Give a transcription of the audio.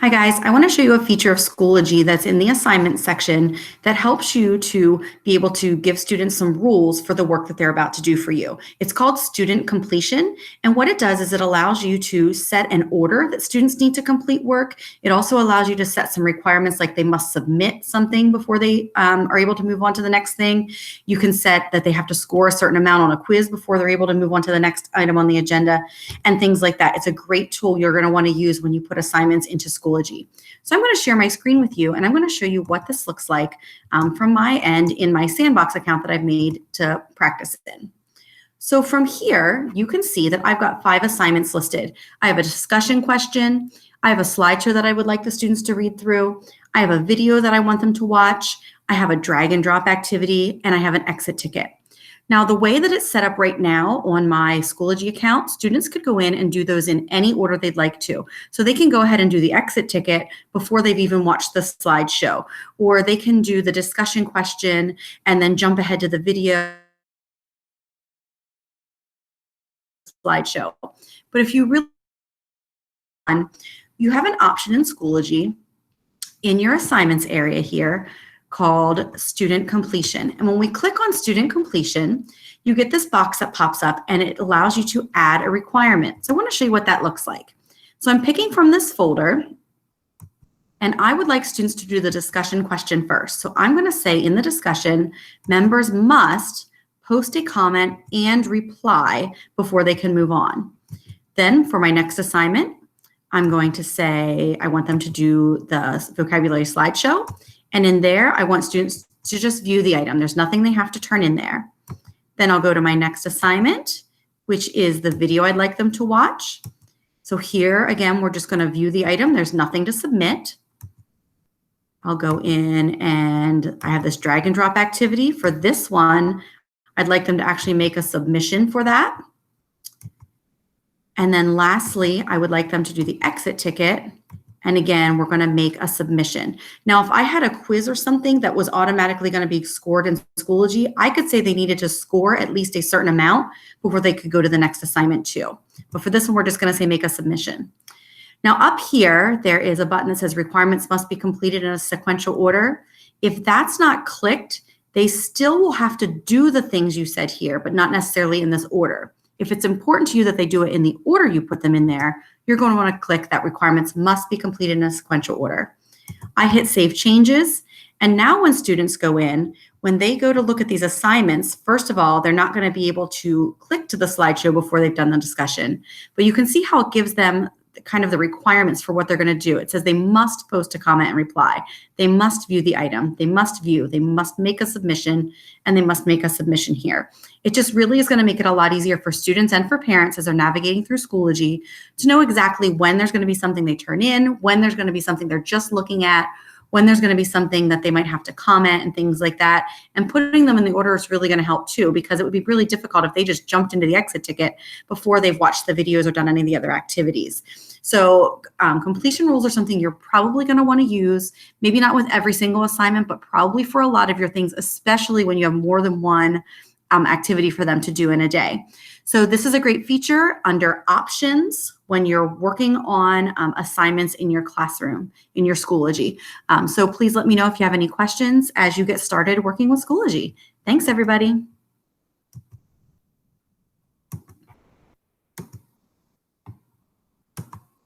Hi guys, I want to show you a feature of Schoology that's in the assignment section that helps you to be able to give students some rules for the work that they're about to do for you. It's called student completion, and what it does is it allows you to set an order that students need to complete work. It also allows you to set some requirements like they must submit something before they are able to move on to the next thing. You can set that they have to score a certain amount on a quiz before they're able to move on to the next item on the agenda and things like that. It's a great tool you're going to want to use when you put assignments into Schoology. So I'm going to share my screen with you, and I'm going to show you what this looks like from my end in my Sandbox account that I've made to practice in. So from here, you can see that I've got 5 assignments listed. I have a discussion question. I have a slideshow that I would like the students to read through. I have a video that I want them to watch. I have a drag and drop activity, and I have an exit ticket. Now, the way that it's set up right now on my Schoology account, students could go in and do those in any order they'd like to. So they can go ahead and do the exit ticket before they've even watched the slideshow, or they can do the discussion question and then jump ahead to the video slideshow. But if you really want, you have an option in Schoology in your assignments area here called student completion. And when we click on student completion, you get this box that pops up and it allows you to add a requirement. So I want to show you what that looks like. So I'm picking from this folder, and I would like students to do the discussion question first. So I'm going to say in the discussion, members must post a comment and reply before they can move on. Then for my next assignment, I'm going to say I want them to do the vocabulary slideshow. And in there, I want students to just view the item. There's nothing they have to turn in there. Then I'll go to my next assignment, which is the video I'd like them to watch. So here, again, we're just going to view the item. There's nothing to submit. I'll go in and I have this drag and drop activity. For this one, I'd like them to actually make a submission for that. And then lastly, I would like them to do the exit ticket. And again, we're going to make a submission. Now, if I had a quiz or something that was automatically going to be scored in Schoology, I could say they needed to score at least a certain amount before they could go to the next assignment too. But for this one, we're just going to say make a submission. Now up here, there is a button that says requirements must be completed in a sequential order. If that's not clicked, they still will have to do the things you said here, but not necessarily in this order. If it's important to you that they do it in the order you put them in there, you're going to want to click that requirements must be completed in a sequential order. I hit save changes. And now when students go in, when they go to look at these assignments, first of all, they're not going to be able to click to the slideshow before they've done the discussion. But you can see how it gives them kind of the requirements for what they're going to do. It says they must post a comment and reply. They must view the item. They must view. They must make a submission, and they must make a submission here. It just really is going to make it a lot easier for students and for parents as they're navigating through Schoology to know exactly when there's going to be something they turn in, when there's going to be something they're just looking at, when there's going to be something that they might have to comment and things like that. And putting them in the order is really going to help too, because it would be really difficult if they just jumped into the exit ticket before they've watched the videos or done any of the other activities. So completion rules are something you're probably going to want to use, maybe not with every single assignment, but probably for a lot of your things, especially when you have more than one activity for them to do in a day. So this is a great feature under options when you're working on assignments in your classroom, in your Schoology. So please let me know if you have any questions as you get started working with Schoology. Thanks, everybody.